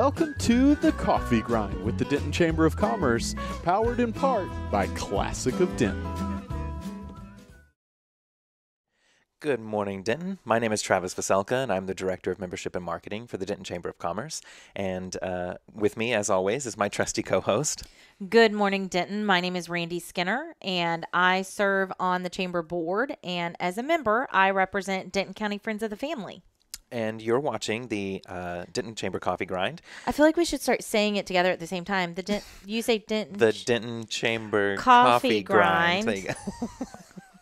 Welcome to The Coffee Grind with the Denton Chamber of Commerce, powered in part by Classic of Denton. Good morning, Denton. My name is Travis Veselka, and I'm the Director of Membership and Marketing for the Denton Chamber of Commerce. And with me, as always, is my trusty co-host. Good morning, Denton. My name is Randi Skinner, and I serve on the Chamber Board. And as a member, I represent Denton County Friends of the Family. And you're watching the Denton Chamber Coffee Grind. I feel like we should start saying it together at the same time. You say Denton. The Denton Chamber Coffee Grind. Grind.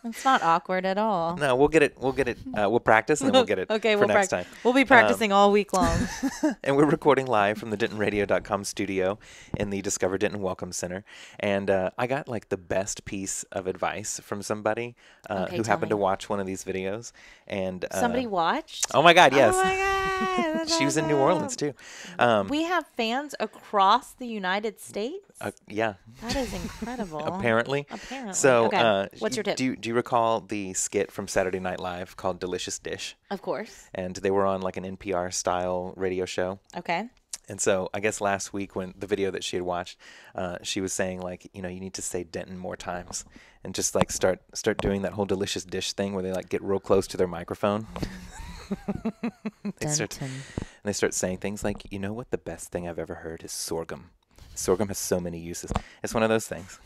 It's not awkward at all. No, we'll get it. We'll practice, and then we'll get it okay, for next time. We'll be practicing all week long. And we're recording live from the DentonRadio.com studio in the Discover Denton Welcome Center. And I got like the best piece of advice from somebody who happened to watch one of these videos. And somebody watched? Oh my God, yes. Oh my God. She was in New Orleans too. We have fans across the United States? Yeah. That is incredible. Apparently. So, okay. What's your tip? Do you recall the skit from Saturday Night Live called Delicious Dish? Of course. And they were on like an NPR-style radio show. Okay. And so I guess last week when the video that she had watched, she was saying like, you need to say Denton more times and just like start doing that whole delicious dish thing where they like get real close to their microphone. They start saying things like, you know what, the best thing I've ever heard is sorghum. Sorghum has so many uses. It's one of those things.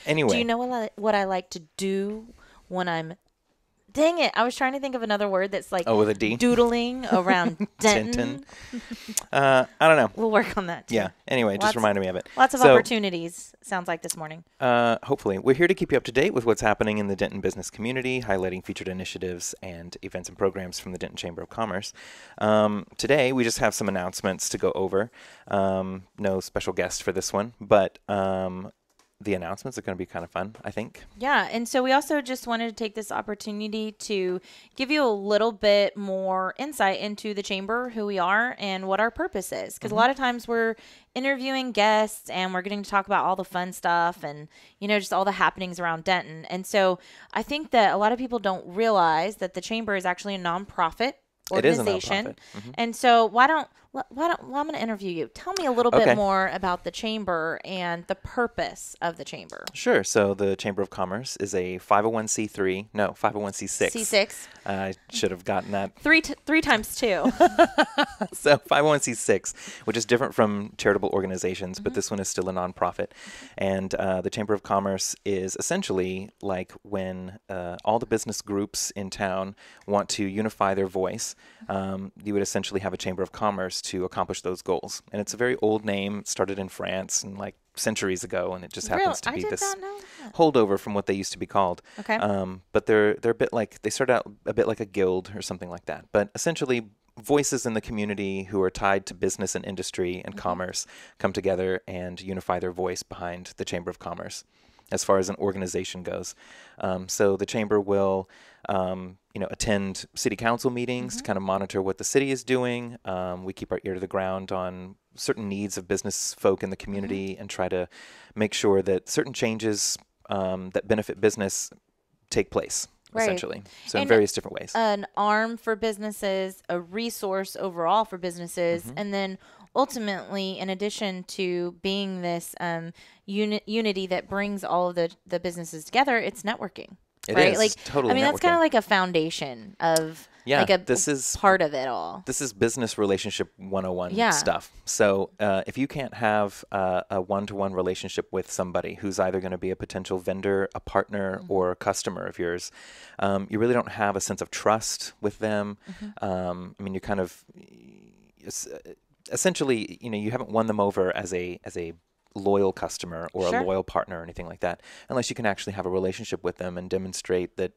Anyway. Do you know what I like to do when I'm... Dang it. I was trying to think of another word that's like... Oh, with a D? Doodling around Denton. I don't know. We'll work on that too. Yeah. Anyway, just reminded me of it. Lots of opportunities, sounds like this morning. Hopefully. We're here to keep you up to date with what's happening in the Denton business community, highlighting featured initiatives and events and programs from the Denton Chamber of Commerce. Today, we just have some announcements to go over. No special guest for this one, but... the announcements are going to be kind of fun, I think. Yeah, and so we also just wanted to take this opportunity to give you a little bit more insight into the chamber, who we are, and what our purpose is. Because a lot of times we're interviewing guests and we're getting to talk about all the fun stuff and, just all the happenings around Denton. And so I think that a lot of people don't realize that the chamber is actually a nonprofit organization. It is a nonprofit. And so I'm going to interview you. Tell me a little bit more about the chamber and the purpose of the chamber. Sure. So the Chamber of Commerce is a 501c6. C6. I should have gotten that. Three times two. So 501c6, which is different from charitable organizations, but this one is still a nonprofit. And the Chamber of Commerce is essentially like when all the business groups in town want to unify their voice, you would essentially have a Chamber of Commerce to accomplish those goals. And it's a very old name, started in France and like centuries ago, and it just happens to be this holdover from what they used to be called. Okay. But they're a bit like, they started out a bit like a guild or something like that. But essentially, voices in the community who are tied to business and industry and commerce come together and unify their voice behind the Chamber of Commerce as far as an organization goes. So the chamber will attend city council meetings to kind of monitor what the city is doing. We keep our ear to the ground on certain needs of business folk in the community and try to make sure that certain changes that benefit business take place, essentially. So in various different ways. An arm for businesses, a resource overall for businesses, and then ultimately, in addition to being this unity that brings all of the businesses together, it's networking. It right? is Like, totally. I mean, that's kind of like a foundation of this is part of it all. This is business relationship 101 stuff. So if you can't have a one-to-one relationship with somebody who's either going to be a potential vendor, a partner, or a customer of yours, you really don't have a sense of trust with them. I mean, you kind of essentially, you haven't won them over as a loyal customer or a loyal partner or anything like that, unless you can actually have a relationship with them and demonstrate that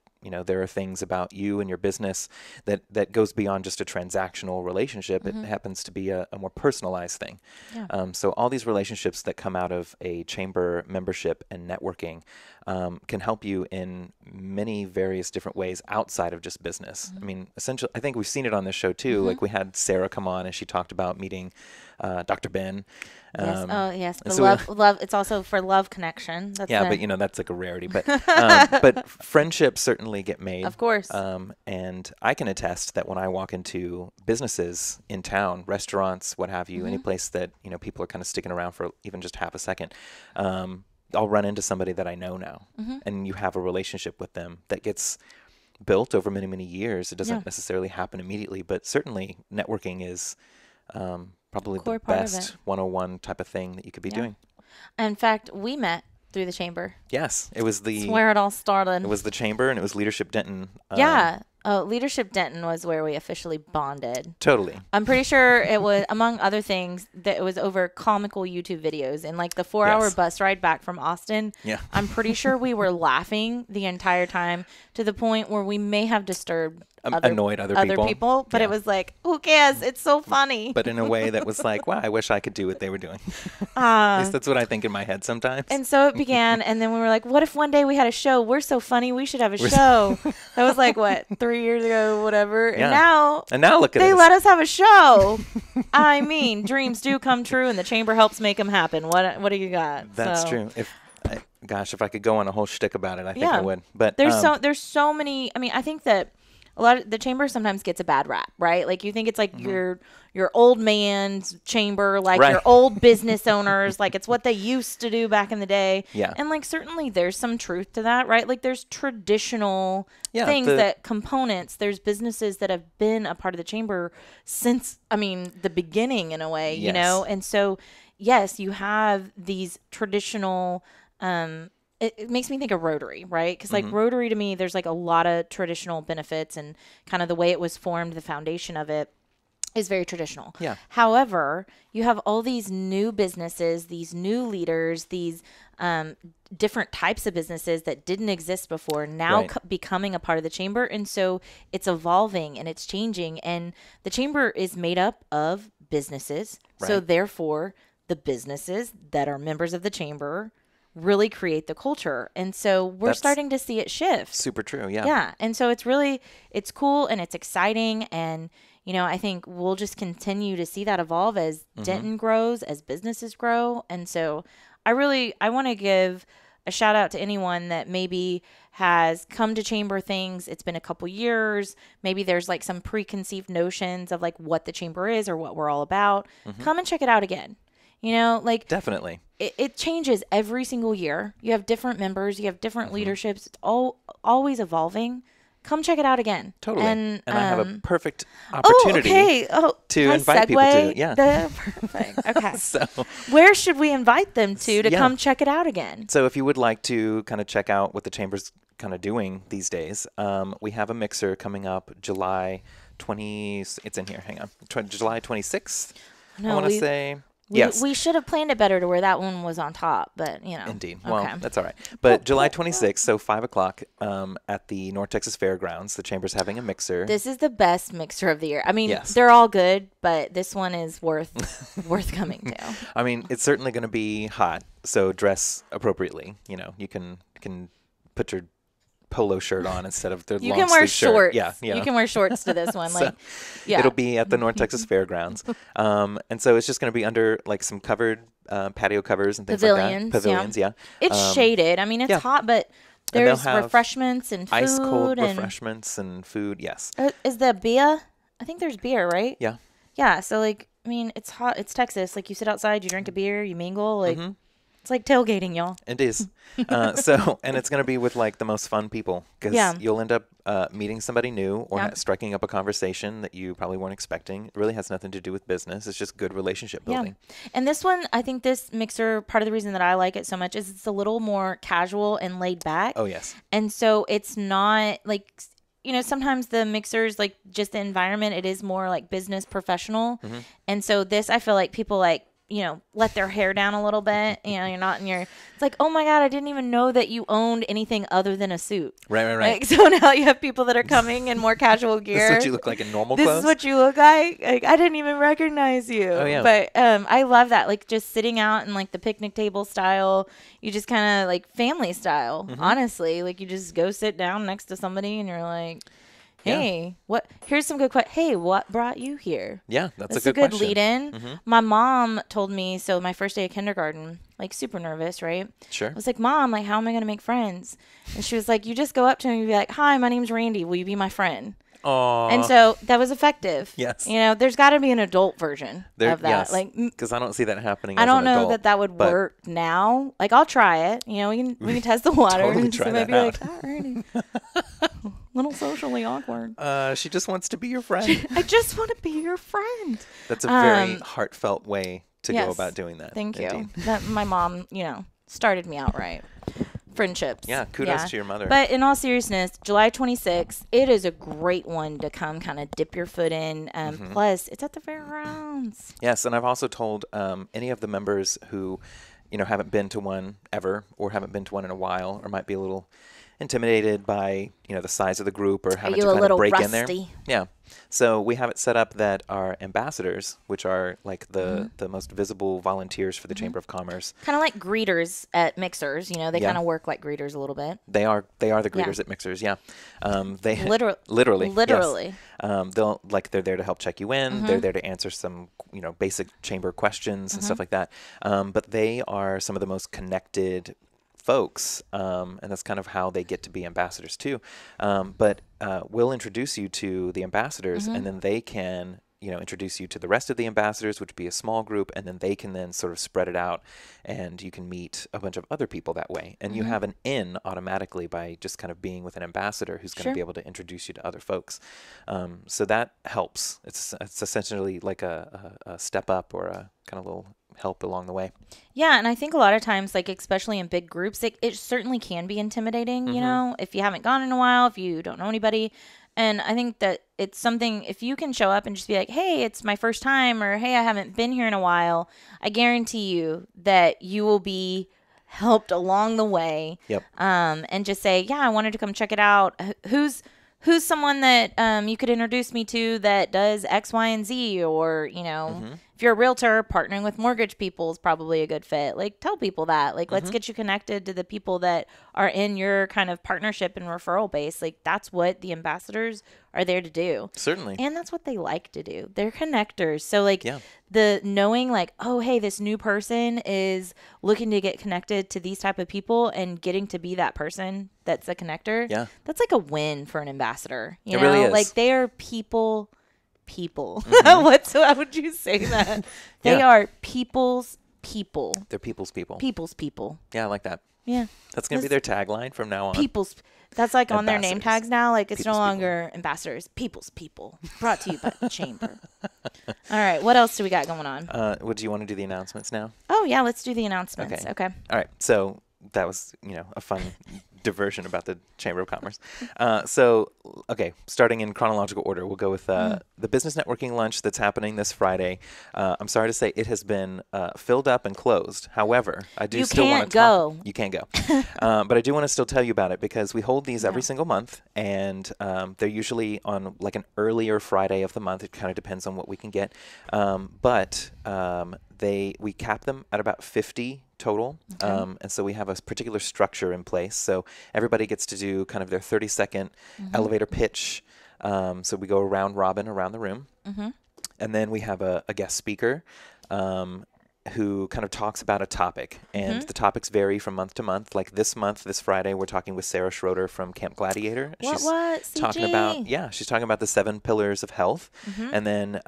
there are things about you and your business that goes beyond just a transactional relationship. It happens to be a more personalized thing. So all these relationships that come out of a chamber membership and networking can help you in many various different ways outside of just business. I mean, essentially, I think we've seen it on this show too. Like we had Sarah come on and she talked about meeting Dr. Ben. Yes. Oh, yes. The so love. It's also for love connection. That's but that's like a rarity. But but friendship certainly definitely get made. Of course. And I can attest that when I walk into businesses in town, restaurants, what have you, any place that, you know, people are kind of sticking around for even just half a second, I'll run into somebody that I know now. And you have a relationship with them that gets built over many, many years. It doesn't necessarily happen immediately, but certainly networking is probably the best 101 type of thing that you could be doing. In fact, we met through the chamber. Yes, it was That's where it all started. It was the chamber, and it was Leadership Denton. Leadership Denton was where we officially bonded. Totally. I'm pretty sure it was, among other things, that it was over comical YouTube videos and like the 4-hour bus ride back from Austin. Yeah. I'm pretty sure we were laughing the entire time to the point where we may have disturbed annoyed other people. But it was like, who cares? It's so funny. But in a way that was like, wow, I wish I could do what they were doing. At least that's what I think in my head sometimes. And so it began, and then we were like, what if one day we had a show? We're so funny, we should have a show. That was like, what, 3 years ago, whatever. Yeah. And now look at they us. let us have a show. I mean, dreams do come true, and the chamber helps make them happen. What do you got? That's true. If I could go on a whole shtick about it, I think I would. But there's so many. I mean, I think that a lot of the chamber sometimes gets a bad rap, right? Like you think it's like your old man's chamber, like your old business owners, like it's what they used to do back in the day. Yeah. And like certainly there's some truth to that, right? Like there's traditional things components. There's businesses that have been a part of the chamber since, the beginning in a way, you know? And so, yes, you have these traditional, it makes me think of Rotary, right? Because like Rotary to me, there's like a lot of traditional benefits and kind of the way it was formed, the foundation of it is very traditional. Yeah. However, you have all these new businesses, these new leaders, these different types of businesses that didn't exist before now becoming a part of the chamber. And so it's evolving and it's changing. And the chamber is made up of businesses. Right. So therefore, the businesses that are members of the chamber really create the culture. And so we're starting to see it shift. Super true. Yeah. Yeah. And so it's cool and it's exciting. And, I think we'll just continue to see that evolve as Denton grows, as businesses grow. And so I want to give a shout out to anyone that maybe has come to chamber things. It's been a couple years. Maybe there's like some preconceived notions of like what the chamber is or what we're all about. Come and check it out again. Definitely. It changes every single year. You have different members. You have different leaderships. It's always evolving. Come check it out again. Totally. And I have a perfect opportunity to invite people to. Yeah. Perfect. Okay. So where should we invite them to come check it out again? So if you would like to kind of check out what the chamber's kind of doing these days, we have a mixer coming up July 20. It's in here. Hang on. July 26th. I want to say. Yes. We should have planned it better to where that one was on top, but Indeed. Okay. Well, that's all right. But July 26th, so 5 o'clock at the North Texas Fairgrounds, the chamber's having a mixer. This is the best mixer of the year. Yes. They're all good, but this one is worth coming to. It's certainly going to be hot, so dress appropriately. You can put your polo shirt on instead of the long sleeve shirt. You can wear shorts. Yeah. You can wear shorts to this one. It'll be at the North Texas Fairgrounds. And so it's just going to be under like some covered patio covers and things like that. Pavilions, yeah. It's shaded. It's hot, but there's refreshments and food. Ice cold refreshments and food, yes. Is there beer? I think there's beer, right? Yeah. Yeah, so it's hot. It's Texas. Like you sit outside, you drink a beer, you mingle, It's like tailgating, y'all. It is. And it's going to be with like the most fun people because you'll end up meeting somebody new or striking up a conversation that you probably weren't expecting. It really has nothing to do with business. It's just good relationship building. Yeah. And this one, I think this mixer, part of the reason that I like it so much is it's a little more casual and laid back. Oh, yes. And so it's not like, sometimes the mixers, like just the environment, it is more like business professional. And so this, I feel like people like, let their hair down a little bit. You're not in your, it's like, oh my God, I didn't even know that you owned anything other than a suit. Right. Like, so now you have people that are coming in more casual gear. This is what you look like in normal clothes? This is what you look like? Like, I didn't even recognize you. Oh, yeah. But I love that. Like, just sitting out in like the picnic table style. You just kind of like family style, honestly. Like, you just go sit down next to somebody and you're like, Hey, what? Here's some good questions. Hey, what brought you here? Yeah, that's a good question. lead in. Mm-hmm. My mom told me, so my first day of kindergarten, like super nervous, right? Sure. I was like, Mom, like, how am I going to make friends? And she was like, you just go up to him and be like, hi, my name's Randy. Will you be my friend? Aww. And so that was effective. Yes. You know, there's got to be an adult version of that. Yes, like, because I don't see that happening. I as don't an know adult, that would work now. Like, I'll try it. You know, we can test the water. Totally and try somebody that be like, out. "Ah, Randy, little socially awkward. She just wants to be your friend. I just want to be your friend. That's a very heartfelt way to go yes. about doing that. Thank you. Indeed. That my mom, started me out right. Friendships. Yeah, kudos to your mother. But in all seriousness, July 26th, it is a great one to come kind of dip your foot in. Plus, it's at the fairgrounds. Yes, and I've also told any of the members who, haven't been to one ever or haven't been to one in a while or might be a little intimidated by, the size of the group or having to kind of break in there. Yeah. So we have it set up that our ambassadors, which are like the most visible volunteers for the Chamber of Commerce. Kind of like greeters at mixers, they kind of work like greeters a little bit. They are the greeters at mixers, yeah. They literally. Yes. They're there to help check you in. They're there to answer some, basic chamber questions and stuff like that. But they are some of the most connected folks, and that's kind of how they get to be ambassadors too. But we'll introduce you to the ambassadors, and then they can, introduce you to the rest of the ambassadors, which would be a small group, and then they can then sort of spread it out, and you can meet a bunch of other people that way. And you have an in automatically by just kind of being with an ambassador who's going to be able to introduce you to other folks. So that helps. It's essentially like a step up or a kind of little help along the way. Yeah, and I think a lot of times, like especially in big groups, it certainly can be intimidating, if you haven't gone in a while, if you don't know anybody. And I think that it's something, if you can show up and just be like, hey, it's my first time, or hey, I haven't been here in a while, I guarantee you that you will be helped along the way. Yep. And just say, yeah, I wanted to come check it out. Who's someone that you could introduce me to that does X, Y, and Z, or, if you're a realtor, partnering with mortgage people is probably a good fit. Like, tell people that. Like, let's get you connected to the people that are in your kind of partnership and referral base. Like, that's what the ambassadors are there to do. Certainly. And that's what they like to do. They're connectors. So, like, the knowing, like, oh, hey, this new person is looking to get connected to these type of people and getting to be that person that's a connector. Yeah. That's like a win for an ambassador. You know? Really is. Like, they are people. How would you say that? They are people's people. They're people's people. People's people. Yeah, I like that. Yeah. That's going to be their tagline from now on. People's. That's like on their name Ambassadors. tags now. Like, it's People's no longer ambassadors. People's people. Brought to you by the Chamber. All right. What else do we got going on? Do you want to do the announcements now? Oh, yeah. Let's do the announcements. Okay. All right. So that was, a fun diversion about the Chamber of Commerce. Starting in chronological order, we'll go with the business networking lunch that's happening this Friday. I'm sorry to say it has been filled up and closed. However, I do still want to go. You can't go. But I do want to still tell you about it because we hold these every single month, and they're usually on like an earlier Friday of the month. It kind of depends on what we can get. We cap them at about 50 total. And so we have a particular structure in place. So everybody gets to do kind of their 30-second elevator pitch. So we go around robin around the room. And then we have a guest speaker who kind of talks about a topic. And the topics vary from month to month. Like this month, this Friday, we're talking with Sarah Schroeder from Camp Gladiator. She's talking about the 7 pillars of health. And then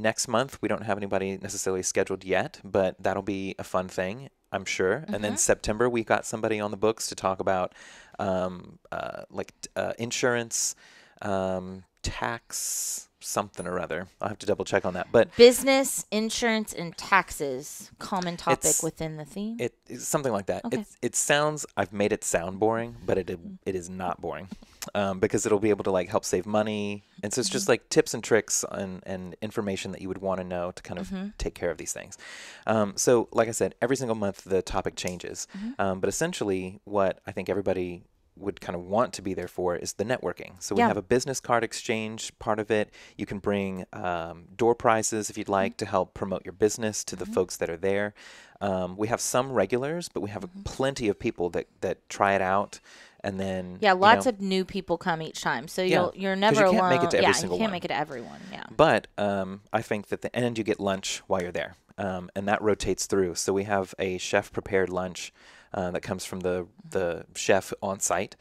next month, we don't have anybody necessarily scheduled yet, but that'll be a fun thing, I'm sure. And then September, we got somebody on the books to talk about insurance, tax, something or other. I'll have to double check on that. But business, insurance, and taxes, common topic within the theme. It's something like that. Okay. It sounds, I've made it sound boring, but it is not boring. Because it'll be able to like help save money. And so it's just like tips and tricks and information that you would want to know to kind of take care of these things. So like I said, every single month the topic changes. But essentially what I think everybody would kind of want to be there for is the networking. So we have a business card exchange part of it. You can bring door prizes if you'd like to help promote your business to the folks that are there. We have some regulars, but we have plenty of people that try it out And then Yeah, lots of new people come each time, so you're never alone. You can't make it to every single you can't one. make it to everyone. Yeah. But I think that at the end you get lunch while you're there, and that rotates through. So we have a chef-prepared lunch that comes from the chef on site,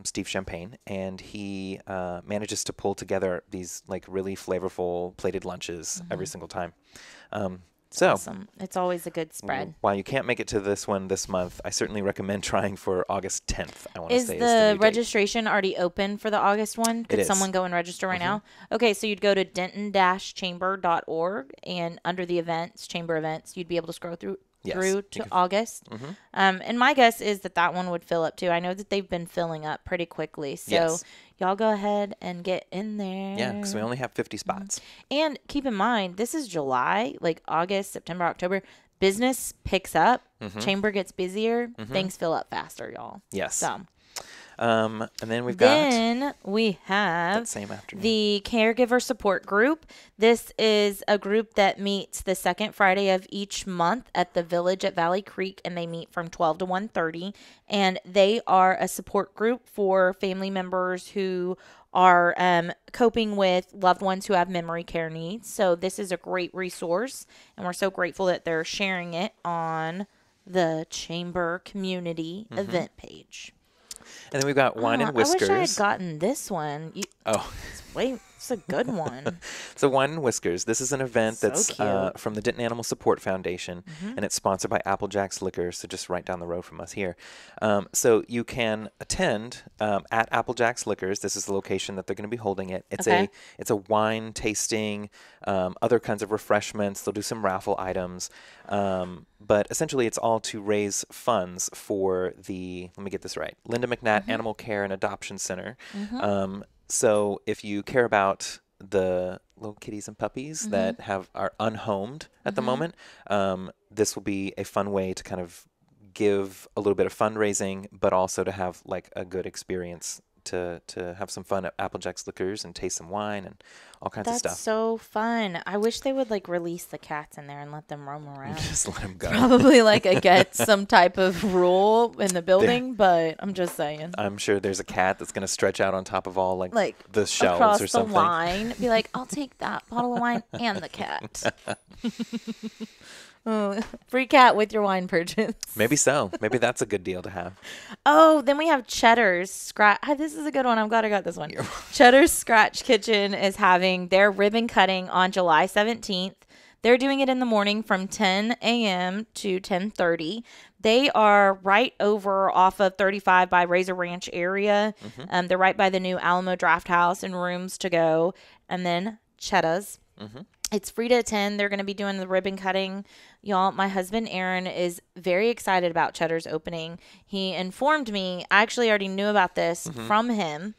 Steve Champagne, and he manages to pull together these like really flavorful plated lunches every single time. So awesome. It's always a good spread. While you can't make it to this one this month, I certainly recommend trying for August 10th. I want to say is the the registration already open for the August one? Could someone go and register right now? Okay, so you'd go to denton-chamber.org, and under the events, chamber events, you'd be able to scroll through to August. And my guess is that one would fill up too. I know that they've been filling up pretty quickly. So y'all go ahead and get in there. Yeah, because we only have 50 spots. And keep in mind, this is July, like August, September, October. Business picks up. Chamber gets busier. Things fill up faster, y'all. Yes. So. And then we have that same afternoon the caregiver support group. This is a group that meets the second Friday of each month at the Village at Valley Creek, and they meet from 12 to 1:30. And they are a support group for family members who are coping with loved ones who have memory care needs. So this is a great resource, and we're so grateful that they're sharing it on the Chamber Community event page. And then we've got Wine and Whiskers. I wish I had gotten this one. It's a good one. So Wine and Whiskers. This is an event that's from the Denton Animal Support Foundation, and it's sponsored by Applejack's Liquor, so just right down the road from us here. So you can attend at Applejack's Liquors. This is the location that they're going to be holding it. It's a wine tasting, other kinds of refreshments. They'll do some raffle items. But essentially, it's all to raise funds for the, let me get this right, Linda McNatt Animal Care and Adoption Center. So if you care about the little kitties and puppies that are unhomed at the moment, this will be a fun way to kind of give a little bit of fundraising, but also to have like a good experience to have some fun at Applejack's Liquors and taste some wine and all kinds of stuff. That's so fun. I wish they would like release the cats in there and let them roam around. Just let them go. Probably like against some type of rule in the building, but I'm just saying. I'm sure there's a cat that's going to stretch out on top of all like the shelves across or something. The line, be like, I'll take that bottle of wine and the cat. Free cat with your wine purchase. Maybe so. Maybe that's a good deal to have. Oh, then we have Cheddar's Scratch. This is a good one. I'm glad I got this one. Cheddar's Scratch Kitchen is having their ribbon cutting on July 17th. They're doing it in the morning from 10 a.m. to 10:30. They are right over off of 35 by Razor Ranch area. They're right by the new Alamo Draft House and Rooms to Go. And then Cheddar's. It's free to attend. They're going to be doing the ribbon cutting. Y'all, my husband, Aaron, is very excited about Cheddar's opening. He informed me. I actually already knew about this from him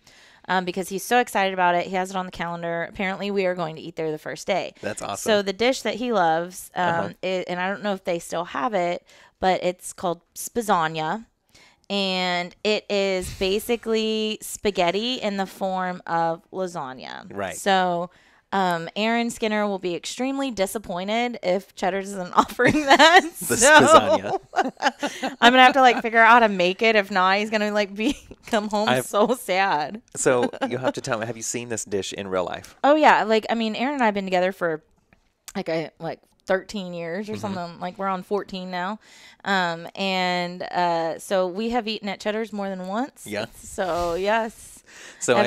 because he's so excited about it. He has it on the calendar. Apparently, we are going to eat there the first day. That's awesome. So the dish that he loves, and I don't know if they still have it, but it's called spazania. And it is basically spaghetti in the form of lasagna. Right. So Aaron Skinner will be extremely disappointed if Cheddar's isn't offering that. Spazania. I'm gonna have to like figure out how to make it. If not, he's gonna like come home so sad. So you'll have to tell me, have you seen this dish in real life? Oh yeah, Aaron and I have been together for like 13 years or something. Like we're on 14 now. So we have eaten at Cheddar's more than once. Yeah. So yes. So I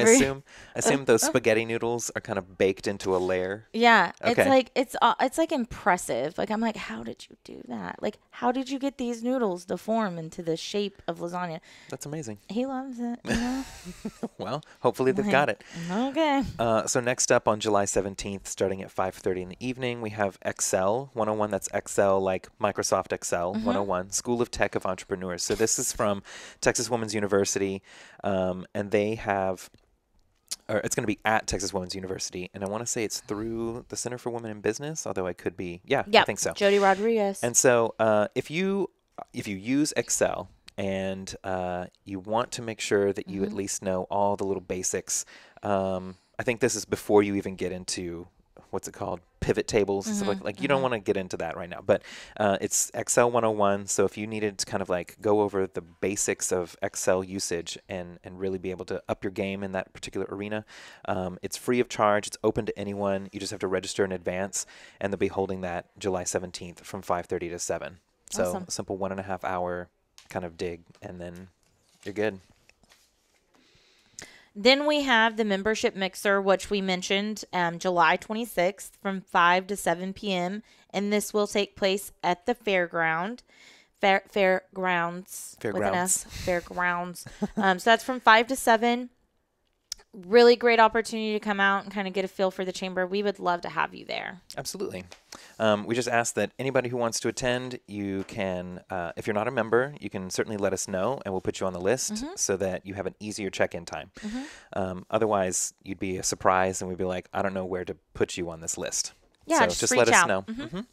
assume those spaghetti noodles are kind of baked into a layer. Yeah, Okay. it's like impressive. Like I'm like, how did you do that? Like, how did you get these noodles to form into the shape of lasagna? That's amazing. He loves it. You know? Well, hopefully they've got it. Okay. So next up on July 17th, starting at 5:30 in the evening, we have Excel 101. That's Excel like Microsoft Excel 101, School of Tech of Entrepreneurs. So this is from Texas Women's University, and they have. Or it's going to be at Texas Women's University, and I want to say it's through the Center for Women in Business, although I could be, I think so. Jody Rodriguez. And so if you use Excel and you want to make sure that you at least know all the little basics, I think this is before you even get into what's it called? Pivot tables and stuff like you don't want to get into that right now, but it's Excel 101. So if you needed to kind of like go over the basics of Excel usage and really be able to up your game in that particular arena, it's free of charge. It's open to anyone. You just have to register in advance, and they'll be holding that July 17th from 5:30 to 7. So Awesome. a simple 1.5 hour kind of dig, and then you're good. Then we have the membership mixer, which we mentioned July 26th from 5 to 7 p.m. And this will take place at the fairgrounds with an S, fairgrounds. So that's from 5 to 7. Really great opportunity to come out and kind of get a feel for the chamber. We would love to have you there. Absolutely. We just ask that anybody who wants to attend, you can, if you're not a member, you can certainly let us know, and we'll put you on the list so that you have an easier check-in time. Otherwise, you'd be a surprise, and we'd be like, I don't know where to put you on this list. Yeah, so just let reach us out. know.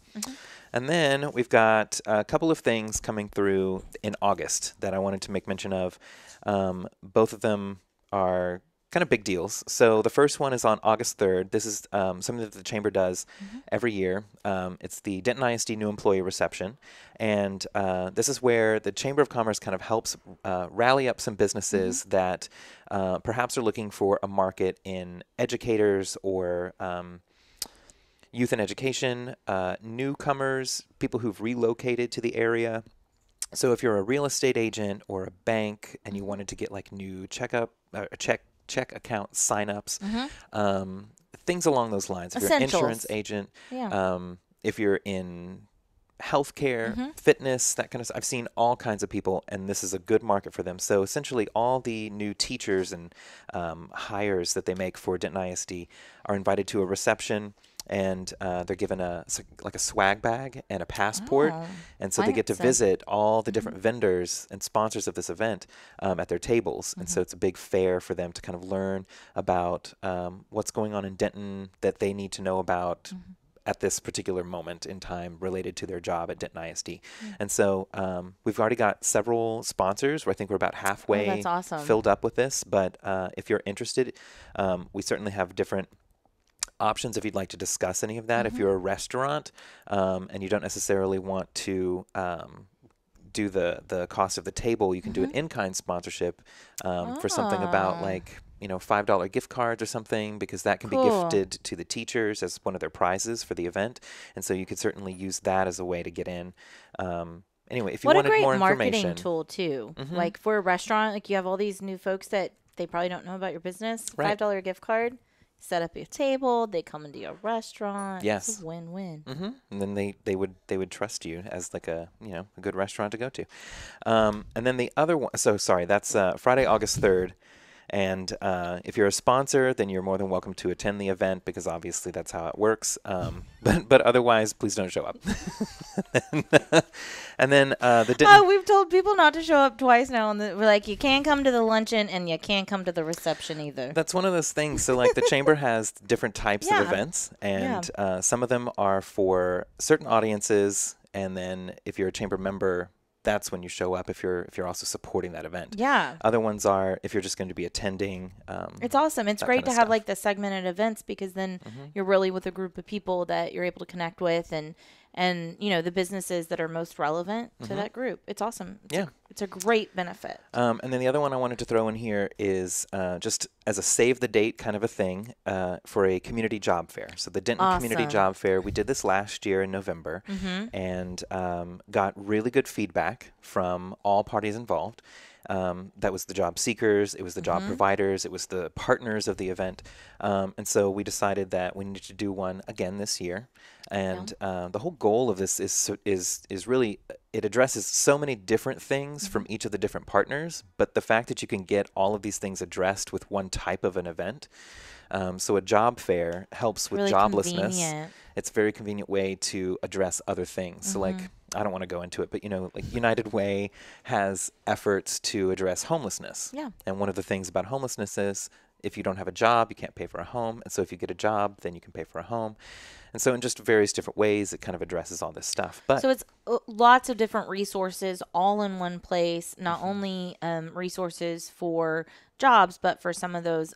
And then we've got a couple of things coming through in August that I wanted to make mention of. Both of them are kind of big deals. So the first one is on August 3rd. This is something that the Chamber does every year. It's the Denton ISD New Employee Reception. And this is where the Chamber of Commerce kind of helps rally up some businesses that perhaps are looking for a market in educators or youth and education, newcomers, people who've relocated to the area. So if you're a real estate agent or a bank and you wanted to get like new check account signups, things along those lines. If you're an insurance agent, if you're in healthcare, fitness, that kind of stuff. I've seen all kinds of people, and this is a good market for them. So essentially all the new teachers and hires that they make for Denton ISD are invited to a reception, and they're given a swag bag and a passport, and so they get to visit all the different vendors and sponsors of this event at their tables, and so it's a big fair for them to kind of learn about what's going on in Denton that they need to know about at this particular moment in time related to their job at Denton ISD. And so we've already got several sponsors. I think we're about halfway filled up with this, but if you're interested, we certainly have different options if you'd like to discuss any of that. If you're a restaurant and you don't necessarily want to do the cost of the table, you can do an in-kind sponsorship for something about like $5 gift cards or something, because that can be gifted to the teachers as one of their prizes for the event, and so you could certainly use that as a way to get in. Anyway, if you wanted more information, what a great marketing tool too. Like for a restaurant, like you have all these new folks that they probably don't know about your business. $5 gift card. Set up your table. They come into your restaurant. Yes, it's a win-win. And then they would trust you as like a good restaurant to go to. And then the other one. So sorry, that's Friday, August 3rd. And if you're a sponsor, then you're more than welcome to attend the event, because obviously that's how it works. But otherwise, please don't show up. And then we've told people not to show up twice now. We're like, you can't come to the luncheon and you can't come to the reception either. That's one of those things. So like the Chamber has different types of events, and some of them are for certain audiences. And then if you're a Chamber member, that's when you show up if you're also supporting that event. Yeah. Other ones are if you're just going to be attending. It's awesome. It's great to have like the segmented events, because then you're really with a group of people that you're able to connect with, and the businesses that are most relevant to that group. It's awesome. It's a great benefit. And then the other one I wanted to throw in here is just as a save the date kind of a thing for a community job fair. So the Denton Community Job Fair, we did this last year in November, and got really good feedback from all parties involved. That was the job seekers, it was the job providers, it was the partners of the event. And so we decided that we needed to do one again this year. And the whole goal of this is really, it addresses so many different things from each of the different partners, but the fact that you can get all of these things addressed with one type of an event. So a job fair helps with really joblessness. Convenient. It's a very convenient way to address other things. So like, I don't want to go into it, but like United Way has efforts to address homelessness. Yeah. And one of the things about homelessness is if you don't have a job, you can't pay for a home. And so if you get a job, then you can pay for a home. And so in just various different ways, it kind of addresses all this stuff. But so it's lots of different resources all in one place, not only resources for jobs, but for some of those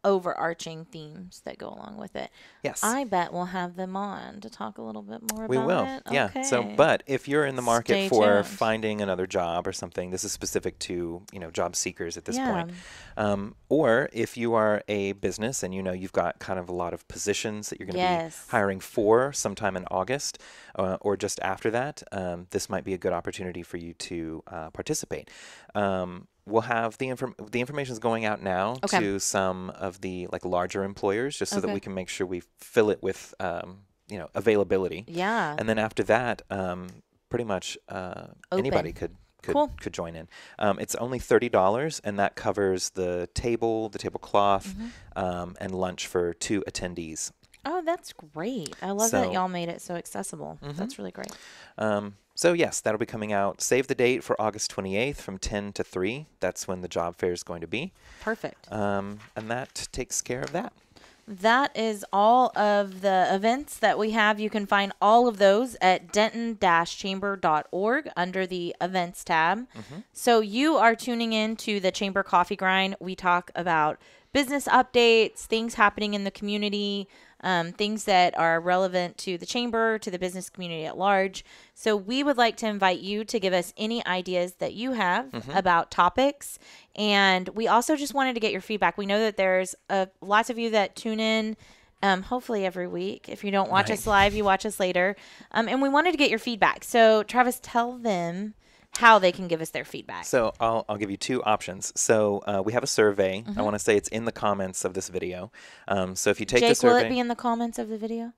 overarching themes that go along with it. Yes. I bet we'll have them on to talk a little bit more We about will. it. Yeah. Okay. So, but if you're in the market Stay for tuned. finding another job or something, this is specific to, job seekers at this Yeah. point. Or if you are a business and you've got kind of a lot of positions that you're going to Yes. be hiring for sometime in August or just after that, this might be a good opportunity for you to participate. We'll have the information is going out now Okay. to some of the larger employers, just so that Okay. we can make sure we fill it with availability. Yeah. And then after that, pretty much anybody Open. could could join in. It's only $30, and that covers the tablecloth, and lunch for 2 attendees. Oh, that's great. I love So- that y'all made it so accessible. That's really great. So yes, that'll be coming out. Save the date for August 28th from 10 to 3. That's when the job fair is going to be. Perfect. And that takes care of that. That is all of the events that we have. You can find all of those at denton-chamber.org under the events tab. So you are tuning in to the Chamber Coffee Grind. We talk about business updates, things happening in the community, things that are relevant to the chamber, to the business community at large. So we would like to invite you to give us any ideas that you have about topics. And we also just wanted to get your feedback. We know that there's lots of you that tune in hopefully every week. If you don't watch us live, you watch us later. And we wanted to get your feedback. So Travis, tell them how they can give us their feedback. So I'll give you 2 options. So we have a survey. I want to say it's in the comments of this video. So if you take the Jake, will survey, it be in the comments of the video?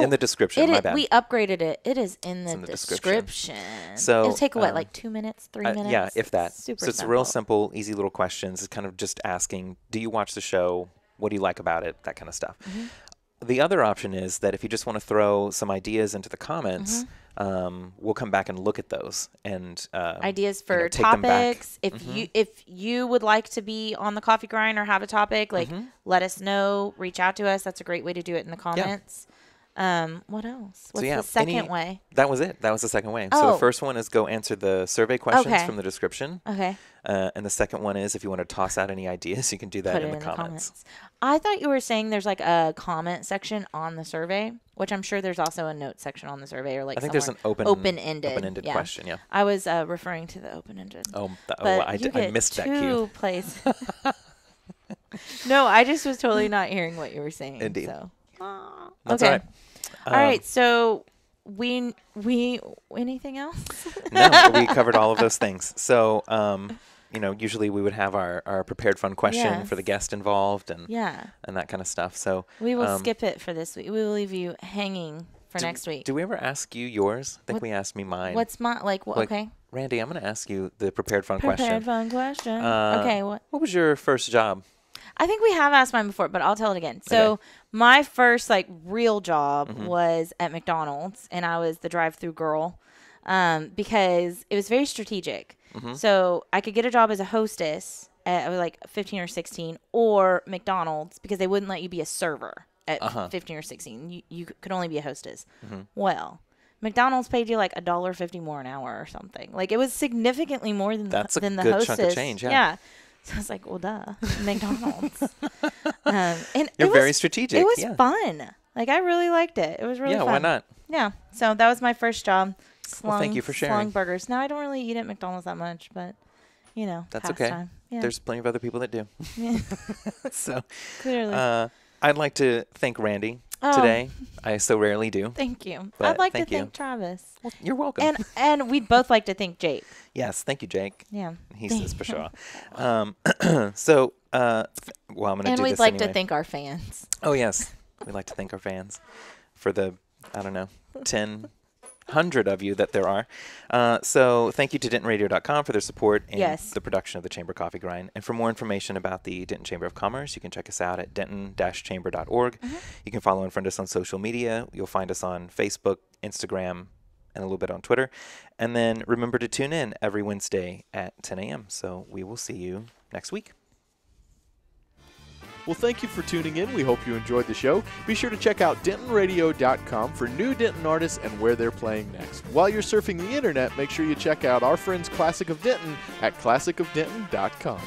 in the description. My bad. We upgraded it. It is in the, in the description. description. So, it'll take what, like 2 minutes, 3 minutes? Yeah, if that. Super so it's simple. real simple, easy little questions. It's kind of just asking, do you watch the show? What do you like about it? That kind of stuff. The other option is that if you just want to throw some ideas into the comments, we'll come back and look at those and Ideas for take them back. topics. If you would like to be on the Coffee Grind or have a topic, let us know. Reach out to us. That's a great way to do it in the comments. What else? What's the second way? That was it. That was the second way. So Oh. the first one is go answer the survey questions Okay. from the description. Okay. And the second one is if you want to toss out any ideas, you can do that Put in it the comments. I thought you were saying there's like a comment section on the survey, which I'm sure there's also a note section on the survey, or like I think there's an open-ended yeah. question. Yeah. I was referring to the open-ended. Oh, But I you get missed that 2 cue. places. No, I just was totally not hearing what you were saying. Indeed. So. That's okay. all right. All right. So we anything else? No, we covered all of those things. So, usually we would have our prepared fun question Yes. for the guest involved and Yeah. and that kind of stuff. So We will skip it for this week. We will leave you hanging for next week. Do we ever ask you yours? I think we asked me mine. What's my okay? Randy, I'm going to ask you the prepared fun Prepared question. fun question. Uh, Okay. What? What was your first job? I think we have asked mine before, but I'll tell it again. So my first real job was at McDonald's, and I was the drive-through girl because it was very strategic. So I could get a job as a hostess at I was 15 or 16, or McDonald's because they wouldn't let you be a server at 15 or 16. You could only be a hostess. Well, McDonald's paid you $1.50 more an hour or something. It was significantly more than That's a the good hostess. chunk of change, yeah. So I was like, well, duh, McDonald's. And You're it very was, strategic. It was yeah. fun. I really liked it. It was really fun. Yeah, why not? Yeah. So that was my first job. Well, thank you for sharing. Slung burgers. Now I don't really eat at McDonald's that much, but That's okay. pastime. Yeah. There's plenty of other people that do. Yeah. So Clearly. I'd like to thank Randy Oh. today. I so rarely do. Thank you. but I'd like to thank you. thank Travis. Well, you're welcome. And we'd both like to thank Jake. Yes, thank you, Jake. Yeah. He says for sure. So, I'm going to do And we'd this like anyway. to thank our fans. Oh, yes. We'd like to thank our fans for the, 100 of you that there are. So thank you to DentonRadio.com for their support in the production of the Chamber Coffee Grind. And for more information about the Denton Chamber of Commerce, you can check us out at denton-chamber.org. You can follow and friend us on social media. You'll find us on Facebook, Instagram, and a little bit on Twitter. And then remember to tune in every Wednesday at 10 a.m. So we will see you next week. Well, thank you for tuning in. We hope you enjoyed the show. Be sure to check out DentonRadio.com for new Denton artists and where they're playing next. While you're surfing the internet, make sure you check out our friends Classic of Denton at classicofdenton.com.